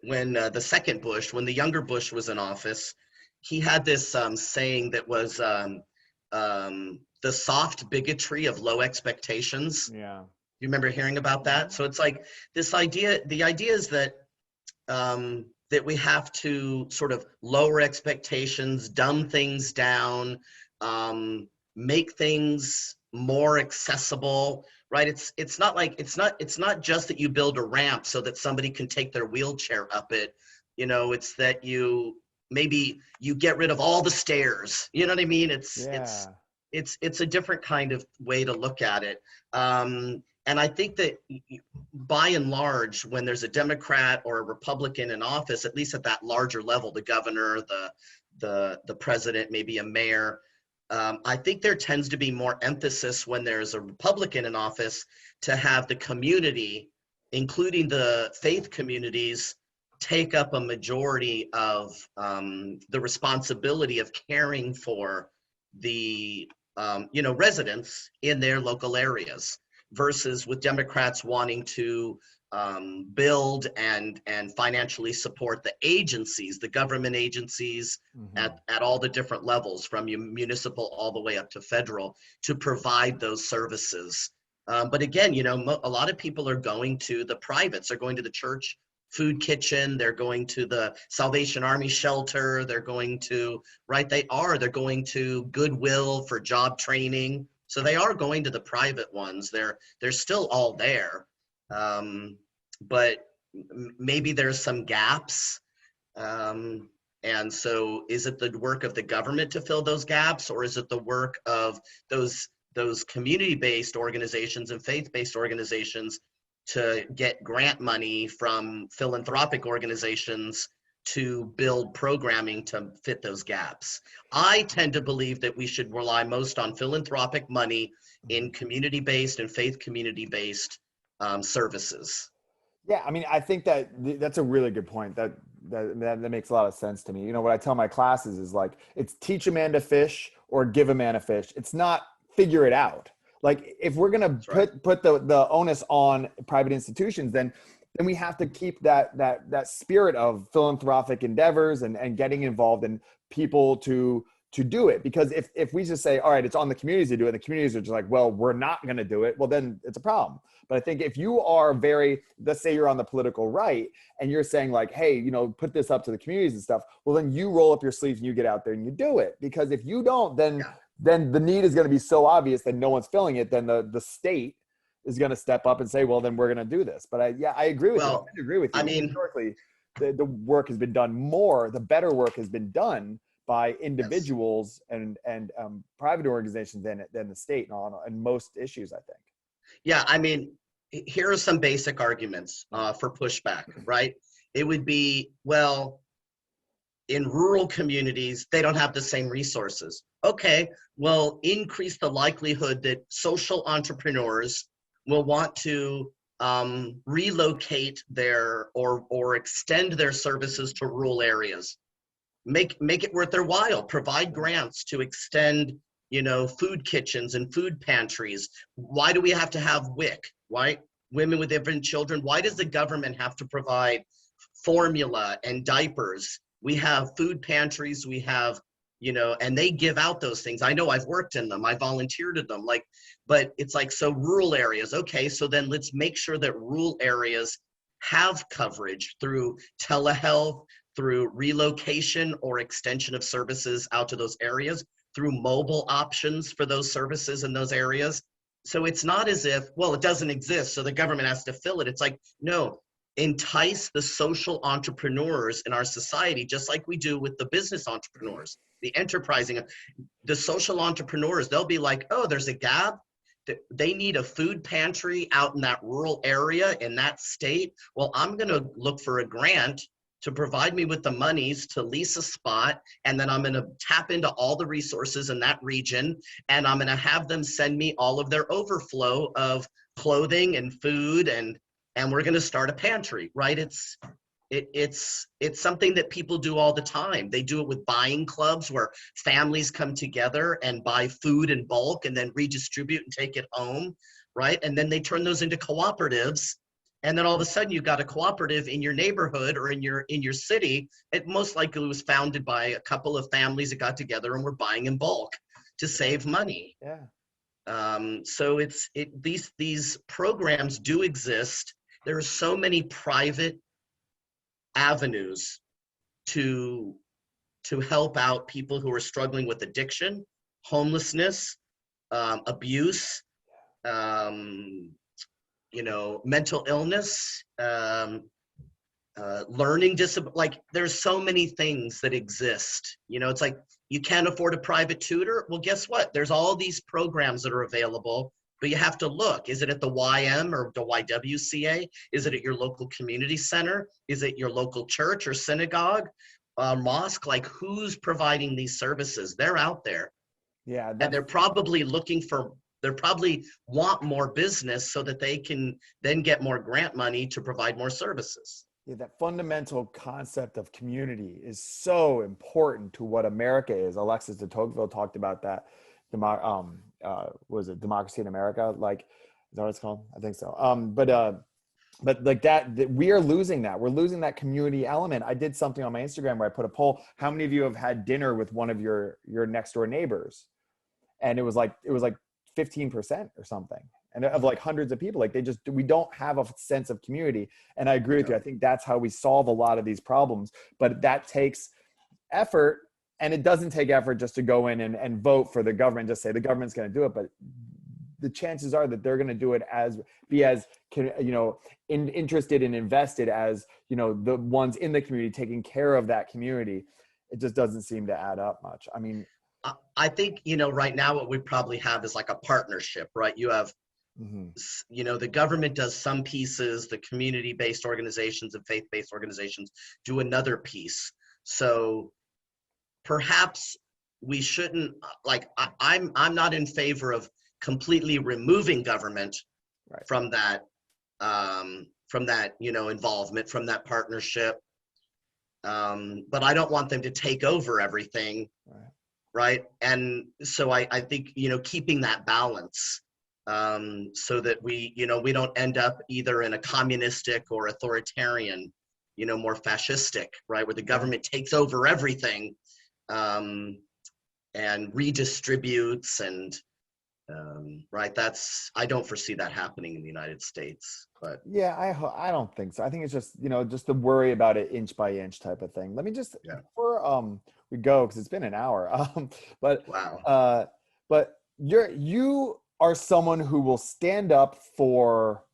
the second Bush, when the younger Bush was in office, he had this saying that was the soft bigotry of low expectations. Yeah. You remember hearing about that? So it's like this idea, the idea is that that we have to sort of lower expectations, dumb things down, make things more accessible, right? It's not just that you build a ramp so that somebody can take their wheelchair up it, you know, it's that maybe you get rid of all the stairs, you know what I mean? It's a different kind of way to look at it. And I think that by and large, when there's a Democrat or a Republican in office, at least at that larger level, the governor, the president, maybe a mayor, I think there tends to be more emphasis when there's a Republican in office to have the community, including the faith communities, take up a majority of the responsibility of caring for the you know, residents in their local areas, versus with Democrats wanting to build and financially support the agencies, the government agencies at all the different levels, from municipal all the way up to federal, to provide those services. But again, you know, a lot of people are going to the privates, they're going to the church food kitchen, they're going to the Salvation Army shelter, they're going to, right, they're going to Goodwill for job training. So they are going to the private ones. They're still all there, but maybe there's some gaps. And so is it the work of the government to fill those gaps, or is it the work of those community-based organizations and faith-based organizations to get grant money from philanthropic organizations to build programming to fit those gaps? I tend to believe that we should rely most on philanthropic money in community-based and faith community-based services. Yeah, I mean, I think that that's a really good point. That that makes a lot of sense to me. You know, what I tell my classes is like, it's teach a man to fish or give a man a fish. It's not figure it out. Like, if we're going to That's right. put the onus on private institutions, then we have to keep that spirit of philanthropic endeavors and getting involved in people to do it. Because if we just say, all right, it's on the communities to do it, and the communities are just like, well, we're not going to do it, well, then it's a problem. But I think if you are let's say you're on the political right and you're saying like, hey, you know, put this up to the communities and stuff, well, then you roll up your sleeves and you get out there and you do it. Because if you don't, then the need is going to be so obvious that no one's filling it. Then the state is going to step up and say, well, then we're going to do this. But I agree with you. I agree with you. I mean, historically, the work has been done more. The better work has been done by individuals and private organizations than the state and most issues, I think. Yeah, I mean, here are some basic arguments for pushback, right? It would be, well, in rural communities, they don't have the same resources. Okay, well, increase the likelihood that social entrepreneurs will want to relocate or extend their services to rural areas. Make it worth their while. Provide grants to extend, you know, food kitchens and food pantries. Why do we have to have WIC? Why women with infant children? Why does the government have to provide formula and diapers? We have food pantries. We have, you know, and they give out those things. I know, I've worked in them. I volunteered at them. Like, but it's like, so rural areas. Okay, so then let's make sure that rural areas have coverage through telehealth, through relocation or extension of services out to those areas, through mobile options for those services in those areas. So it's not as if, well, it doesn't exist, so the government has to fill it. It's like, no, entice the social entrepreneurs in our society, just like we do with the business entrepreneurs, the enterprising, the social entrepreneurs. They'll be like, oh, there's a gap. They need a food pantry out in that rural area in that state. Well, I'm going to look for a grant to provide me with the monies to lease a spot, and then I'm going to tap into all the resources in that region, and I'm going to have them send me all of their overflow of clothing and food, and we're going to start a pantry, right? It's something that people do all the time. They do it with buying clubs where families come together and buy food in bulk and then redistribute and take it home, right? And then they turn those into cooperatives. And then all of a sudden you've got a cooperative in your neighborhood or in your city. It most likely was founded by a couple of families that got together and were buying in bulk to save money. Yeah. So these programs do exist. There are so many private avenues to help out people who are struggling with addiction, homelessness, abuse, you know, mental illness, learning disability. Like, there's so many things that exist. You know, it's like, you can't afford a private tutor. Well, guess what? There's all these programs that are available, but you have to look. Is it at the YM or the YWCA? Is it at your local community center? Is it your local church or synagogue, mosque? Like, who's providing these services? They're out there. Yeah. And they're probably they probably want more business so that they can then get more grant money to provide more services. Yeah, that fundamental concept of community is so important to what America is. Alexis de Tocqueville talked about that. Was it Democracy in America? Like, is that what it's called? I think so. But like that we are losing that. We're losing that community element. I did something on my Instagram where I put a poll. How many of you have had dinner with one of your next door neighbors? And it was like 15% or something. And of like hundreds of people, like we don't have a sense of community. And I agree with you. I think that's how we solve a lot of these problems, but that takes effort. And it doesn't take effort just to go in and vote for the government, just say the government's going to do it. But the chances are that they're going to do it interested and invested as, you know, the ones in the community taking care of that community. It just doesn't seem to add up much. I mean, I think, you know, right now what we probably have is like a partnership, right? You have, you know, the government does some pieces, the community-based organizations and faith-based organizations do another piece. So perhaps we shouldn't, like, I'm not in favor of completely removing government from that, you know, involvement, from that partnership. but I don't want them to take over everything, Right. right? And so I think, keeping that balance, so that we don't end up either in a communistic or authoritarian, more fascistic, right, where the government takes over everything, um, and redistributes, and right, I don't foresee that happening in the United States, but Yeah, I don't think so. I think it's just, just the worry about it inch by inch type of thing. Let me just, yeah. before we go, because it's been an hour. But Wow. uh but you are someone who will stand up for,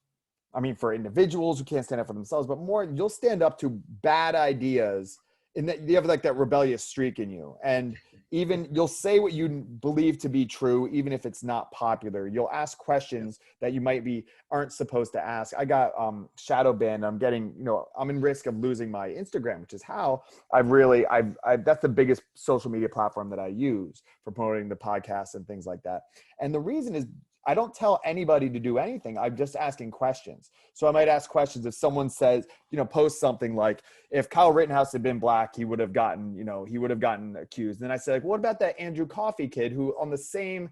I mean, for individuals who can't stand up for themselves, but more, you'll stand up to bad ideas, and that you have like that rebellious streak in you. And even you'll say what you believe to be true, even if it's not popular. You'll ask Yeah. questions that you aren't supposed to ask. I got shadow banned. I'm getting, I'm in risk of losing my Instagram, which is how I've that's the biggest social media platform that I use for promoting the podcast and things like that. And the reason is, I don't tell anybody to do anything. I'm just asking questions. So I might ask questions if someone says, post something like, if Kyle Rittenhouse had been black, he would have gotten accused. And then I said, like, what about that Andrew Coffey kid who on the same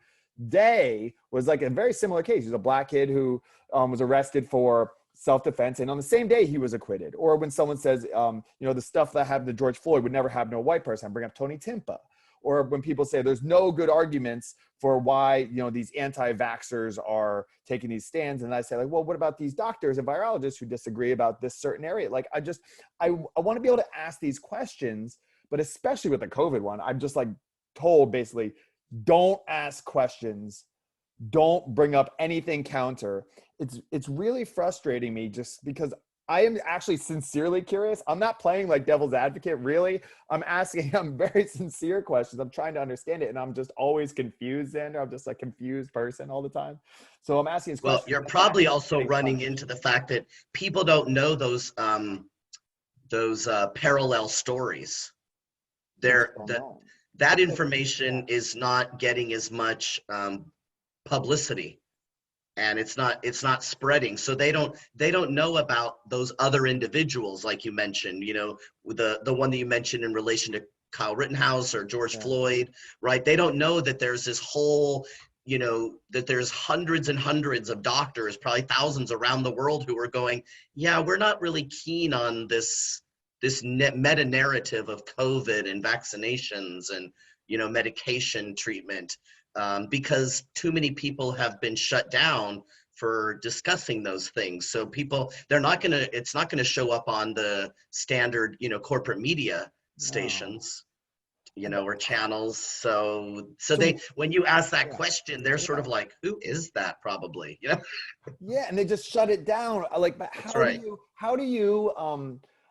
day was like a very similar case? He's a black kid who was arrested for self-defense, and on the same day he was acquitted. Or when someone says, the stuff that happened to George Floyd would never happen to a white person, I bring up Tony Timpa. Or when people say there's no good arguments for why, these anti-vaxxers are taking these stands. And I say, like, well, what about these doctors and virologists who disagree about this certain area? Like, I want to be able to ask these questions, but especially with the COVID one, I'm just like told basically, don't ask questions. Don't bring up anything counter. It's really frustrating me, just because I am actually sincerely curious. I'm not playing like devil's advocate, really. I'm very sincere questions. I'm trying to understand it, and I'm just always confused, Xander. I'm just a confused person all the time. So I'm asking these Well, questions. you're The fact probably that it's also getting running punished, into the fact that people don't know those parallel stories. they just They're don't that know. that That's like, yeah. information is not getting as much publicity, and it's not spreading. So they don't know about those other individuals, like you mentioned. The one that you mentioned in relation to Kyle Rittenhouse or George Yeah. Floyd, right? They don't know that there's this whole, that there's hundreds and hundreds of doctors, probably thousands around the world, who are going, yeah, we're not really keen on this meta narrative of COVID and vaccinations and medication treatment, because too many people have been shut down for discussing those things. So it's not gonna show up on the standard corporate media No. stations, And or channels. So so, when you ask that yeah. question, they're sort Yeah. of like, who is that, probably? Yeah, and they just shut it down. Like, but That's how do right. you,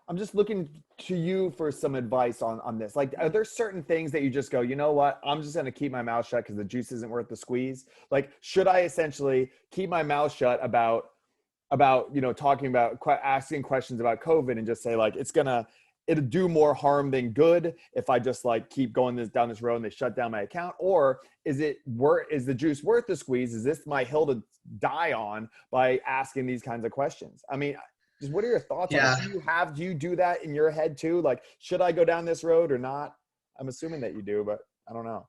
I'm just looking to you for some advice on this. Like, are there certain things that you just go, you know what, I'm just going to keep my mouth shut because the juice isn't worth the squeeze? Like, should I essentially keep my mouth shut about talking about asking questions about COVID, and just say, like, it'll do more harm than good if I just like keep going down this road and they shut down my account? Or is the juice worth the squeeze? Is this my hill to die on by asking these kinds of questions? I mean, just what are your thoughts on it? Yeah. Do you do that in your head too? Like, should I go down this road or not? I'm assuming that you do, but I don't know.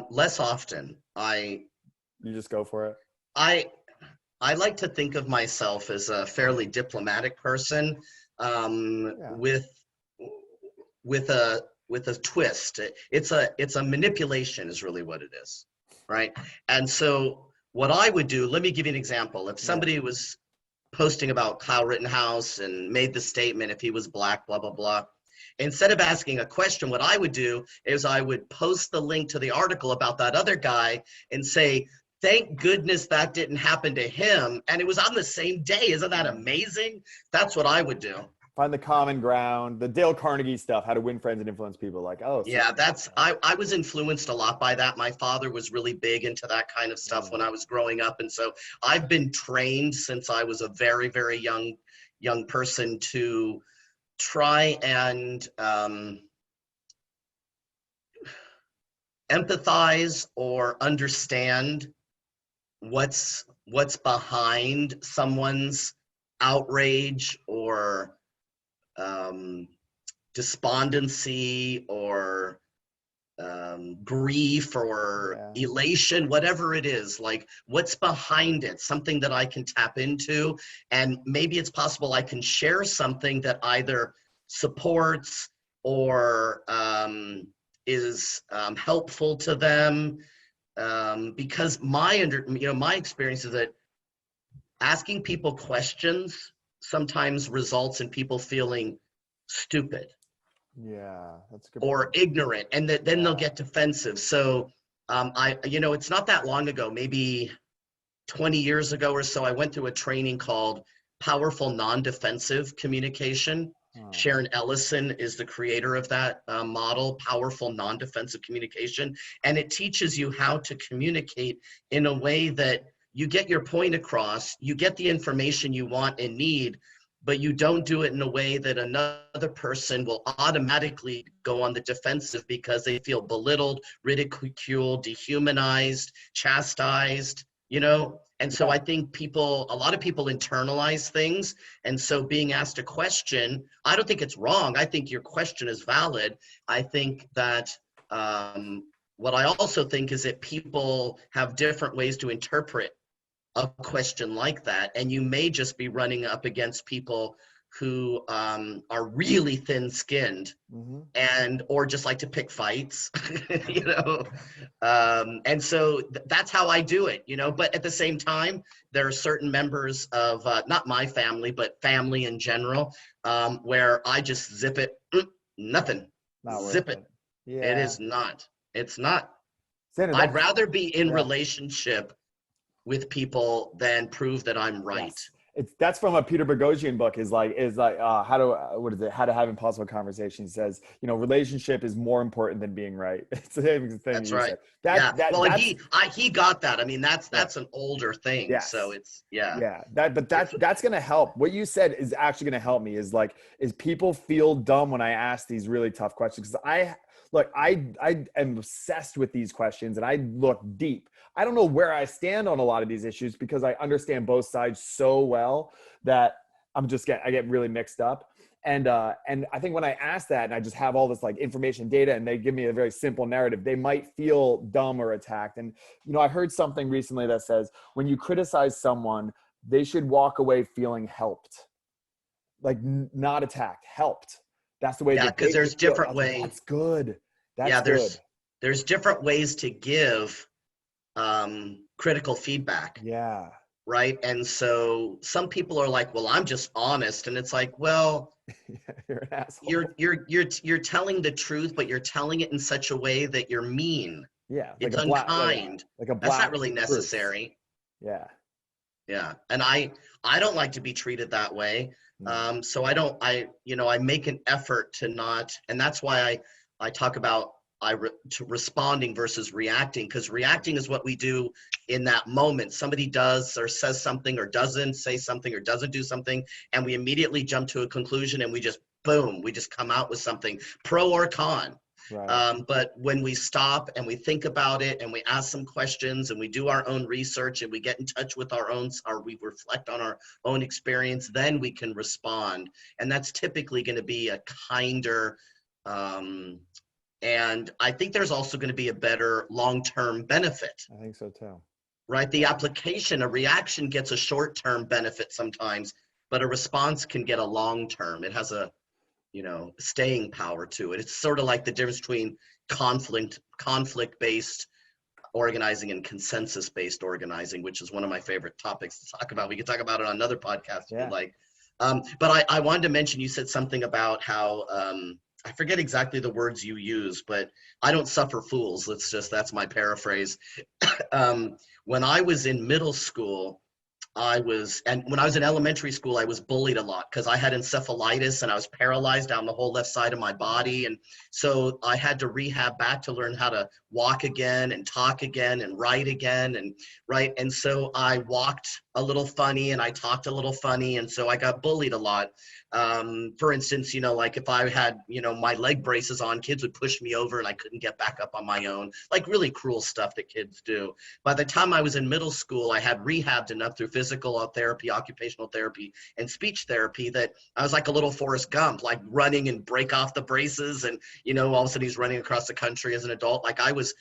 Less often. You just go for it. I I like to think of myself as a fairly diplomatic person, Yeah. with a twist. It's a manipulation, is really what it is, right? And so what I would do, let me give you an example. If Yeah. somebody was posting about Kyle Rittenhouse and made the statement, if he was black, blah blah blah, instead of asking a question, what I would do is I would post the link to the article about that other guy and say, thank goodness that didn't happen to him. And it was on the same day. Isn't that amazing? That's what I would do. Find the common ground, the Dale Carnegie stuff, how to win friends and influence people. Like, oh, so Yeah, I was influenced a lot by that. My father was really big into that kind of stuff when I was growing up. And so I've been trained since I was a very, very young person to try and empathize or understand what's behind someone's outrage or despondency or grief or elation, whatever it is, like what's behind it, something that I can tap into. And maybe it's possible I can share something that either supports or is helpful to them. Because my experience is that asking people questions sometimes results in people feeling stupid. Yeah, that's a good Or point. ignorant, and then they'll get defensive. So it's not that long ago, maybe 20 years ago or so, I went through a training called Powerful Non-Defensive Communication. Sharon Ellison is the creator of that model, Powerful Non-Defensive Communication, and it teaches you how to communicate in a way that you get your point across, you get the information you want and need, but you don't do it in a way that another person will automatically go on the defensive because they feel belittled, ridiculed, dehumanized, chastised, And so I think a lot of people internalize things. And so being asked a question, I don't think it's wrong. I think your question is valid. I think that what I also think is that people have different ways to interpret a question like that, and you may just be running up against people who are really thin-skinned and or just like to pick fights, and so that's how I do it, but at the same time there are certain members of not my family but family in general where I just zip it, nothing, zip it. Yeah. It is not, it's not. Zander, I'd rather be in relationship with people than prove that I'm right. Yes. That's from a Peter Boghossian book how to have impossible conversations. He says, relationship is more important than being right. It's the same thing. That's right. He got that. I mean, that's an older thing. Yes. So it's, that's going to help. What you said is actually going to help me is people feel dumb when I ask these really tough questions. Because I am obsessed with these questions and I look deep. I don't know where I stand on a lot of these issues because I understand both sides so well that I get really mixed up. And I think when I ask that and I just have all this information data and they give me a very simple narrative, they might feel dumb or attacked. And, I heard something recently that says when you criticize someone, they should walk away feeling helped, not attacked, helped. That's the way. Yeah, because there's different ways. That's good. That's good. There's different ways to give critical feedback. Yeah. Right. And so some people are like, well, I'm just honest. And it's like, well, you're an asshole. You're telling the truth, but you're telling it in such a way that you're mean. Yeah. It's unkind. That's not really necessary. Yeah. Yeah. And I don't like to be treated that way. So I make an effort to not, and that's why I talk about to responding versus reacting, because reacting is what we do in that moment. Somebody does or says something or doesn't say something or doesn't do something, and we immediately jump to a conclusion and we just come out with something, pro or con. Right. But when we stop and we think about it and we ask some questions and we do our own research and we get in touch with we reflect on our own experience, then we can respond. And that's typically going to be a kinder, and I think there's also going to be a better long-term benefit. I think so too. Right? A reaction gets a short-term benefit sometimes, but a response can get a long-term. It has a, staying power to it. It's sort of like the difference between conflict-based organizing and consensus-based organizing, which is one of my favorite topics to talk about. We could talk about it on another podcast if you'd like. But I wanted to mention, you said something about how, I forget exactly the words you use, but I don't suffer fools. That's my paraphrase. When I was in middle school, and when I was in elementary school, I was bullied a lot because I had encephalitis and I was paralyzed down the whole left side of my body. And so I had to rehab back to learn how to walk again and talk again and write again. And so I walked a little funny and I talked a little funny. And so I got bullied a lot. For instance, if I had, my leg braces on, kids would push me over and I couldn't get back up on my own, really cruel stuff that kids do. By the time I was in middle school, I had rehabbed enough through physical therapy, occupational therapy, and speech therapy, that I was like a little Forrest Gump, like running and break off the braces, and all of a sudden he's running across the country as an adult. Like I was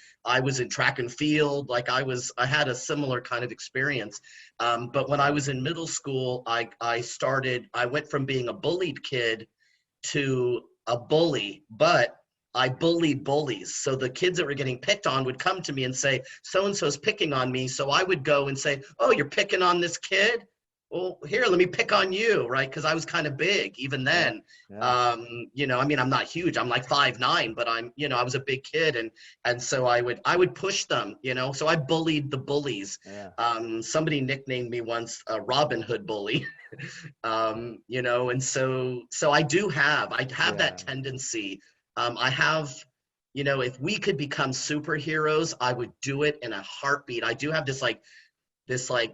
in track and field, like I had a similar kind of experience. But when I was in middle school, I went from being a bullied kid to a bully, but I bullied bullies. So the kids that were getting picked on would come to me and say, so and so's picking on me. So I would go and say, oh, you're picking on this kid? Well, here, let me pick on you, right? Because I was kind of big even then. Yeah. I mean, I'm not huge. I'm like 5'9", but I was a big kid, and so I would push them, So I bullied the bullies. Yeah. Somebody nicknamed me once a Robin Hood bully. And so I have that tendency. I have, if we could become superheroes, I would do it in a heartbeat. I do have this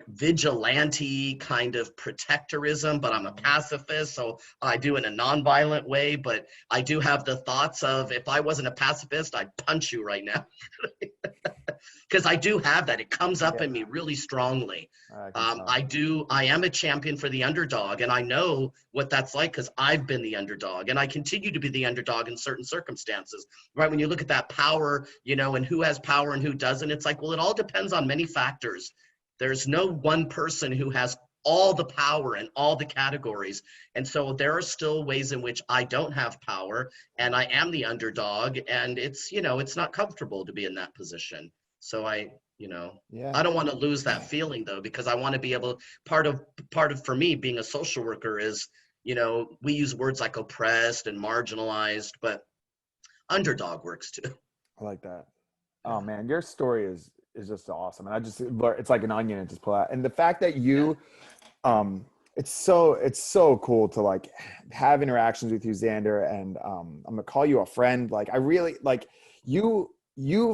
vigilante kind of protectorism, but I'm a pacifist, so I do it in a nonviolent way. But I do have the thoughts of, if I wasn't a pacifist, I'd punch you right now. Because I do have that. It comes up in me really strongly. I am a champion for the underdog, and I know what that's like because I've been the underdog, and I continue to be the underdog in certain circumstances, right? When you look at that power, and who has power and who doesn't, it's like, well, it all depends on many factors. There's no one person who has all the power in all the categories. And so there are still ways in which I don't have power and I am the underdog, and it's not comfortable to be in that position. So I don't want to lose that feeling though, because I want to be able, part of for me being a social worker is, we use words like oppressed and marginalized, but underdog works too. I like that. Oh man, your story is just awesome. And it's like an onion and just pull out. And the fact that you, it's so cool to like have interactions with you, Zander. And I'm gonna call you a friend. Like I really like you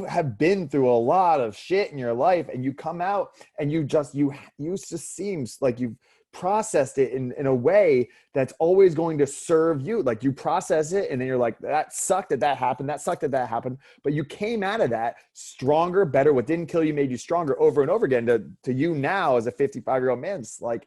have been through a lot of shit in your life, and you come out and you just seems like you've processed it in a way that's always going to serve you. Like you process it and then you're like, that sucked that happened. That sucked that happened. But you came out of that stronger, better. What didn't kill you made you stronger over and over again to you now as a 55-year-old man. It's like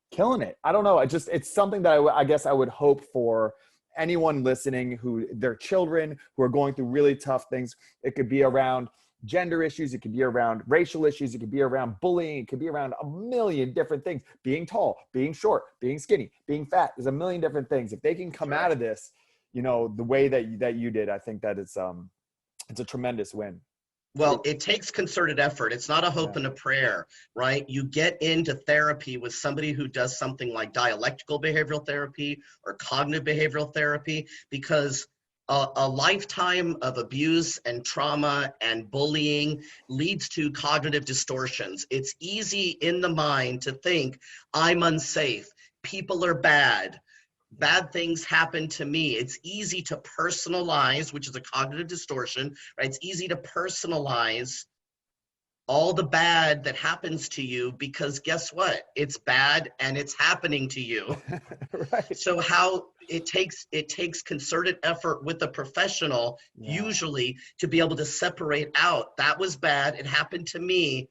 killing it. I don't know. It's something that I guess I would hope for anyone listening who their children who are going through really tough things. It could be around gender issues, it could be around racial issues, it could be around bullying, it could be around a million different things. Being tall, being short, being skinny, being fat. There's a million different things. If they can come out of this, the way that you did, I think that it's a tremendous win. Well, it takes concerted effort. It's not a hope and a prayer, right? You get into therapy with somebody who does something like dialectical behavioral therapy or cognitive behavioral therapy, because a lifetime of abuse and trauma and bullying leads to cognitive distortions. It's easy in the mind to think, I'm unsafe, people are bad things happen to me. It's easy to personalize, which is a cognitive distortion, right? It's easy to personalize all the bad that happens to you because guess what? It's bad and it's happening to you. Right. So how it takes concerted effort with a professional, usually, to be able to separate out, that was bad, it happened to me,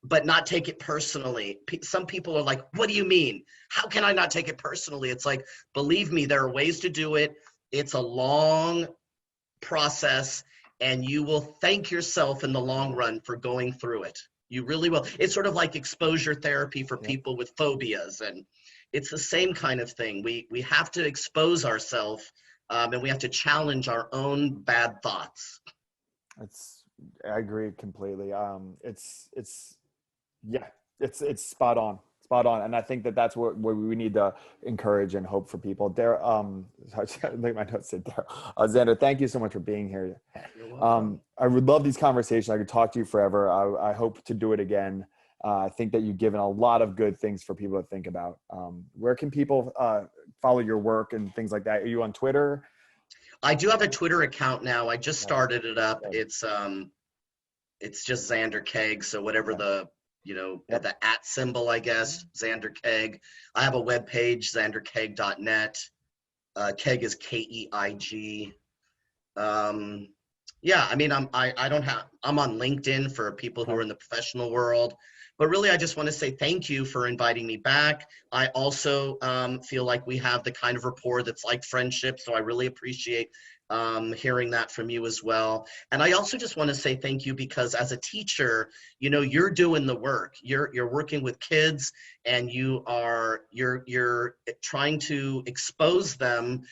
but not take it personally. Some people are like, what do you mean? How can I not take it personally? It's like, believe me, there are ways to do it. It's a long process, and you will thank yourself in the long run for going through it. You really will. It's sort of like exposure therapy for people with phobias, and it's the same kind of thing. We have to expose ourselves, and we have to challenge our own bad thoughts. I agree completely. It's spot on. And I think that that's what we need to encourage and hope for people there. Like my notes said there. Zander, thank you so much for being here. You're welcome. I would love these conversations. I could talk to you forever. I hope to do it again. I think that you've given a lot of good things for people to think about. Where can people follow your work and things like that? Are you on Twitter? I do have a Twitter account now. I just started it up. It's just Zander Keig. So whatever the at symbol, I guess, Zander Keig. I have a webpage, zanderkeig.net. Keig is Keig. Yeah, I mean, I don't have, I'm on LinkedIn for people who Okay. are in the professional world, but really, I just want to say thank you for inviting me back. I also feel like we have the kind of rapport that's like friendship, so I really appreciate hearing that from you as well. And I also just want to say thank you because as a teacher, you know, you're doing the work. You're working with kids, and you're trying to expose them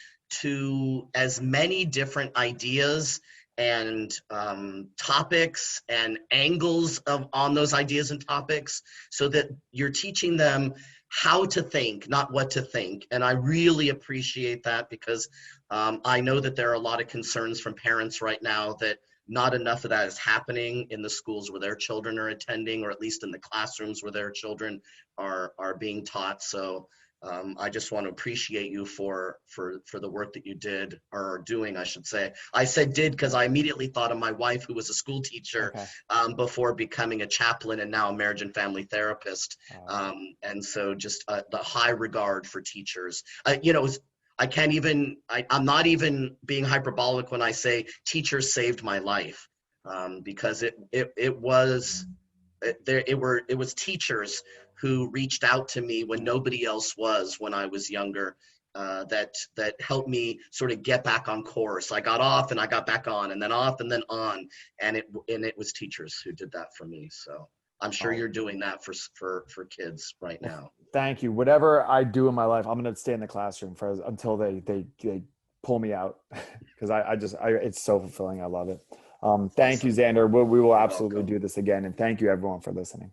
to as many different ideas and topics and angles on those ideas and topics so that you're teaching them how to think, not what to think. And I really appreciate that because I know that there are a lot of concerns from parents right now that not enough of that is happening in the schools where their children are attending, or at least in the classrooms where their children are being taught. So I just want to appreciate you for the work that you did, or are doing, I should say. I said did because I immediately thought of my wife, who was a school teacher Okay. before becoming a chaplain and now a marriage and family therapist. Uh, And so just the high regard for teachers. You know, I can't even, I'm not even being hyperbolic when I say teachers saved my life, because it was it was teachers who reached out to me when nobody else was when I was younger, that helped me sort of get back on course. I got off and I got back on, and then off and then on, and it was teachers who did that for me. So I'm sure oh, you're doing that for kids right well, now. thank you. Whatever I do in my life, I'm going to stay in the classroom for until they pull me out because it's so fulfilling. I love it. Thank you, Awesome. Xander. We will You're absolutely welcome. do this again. And thank you everyone for listening.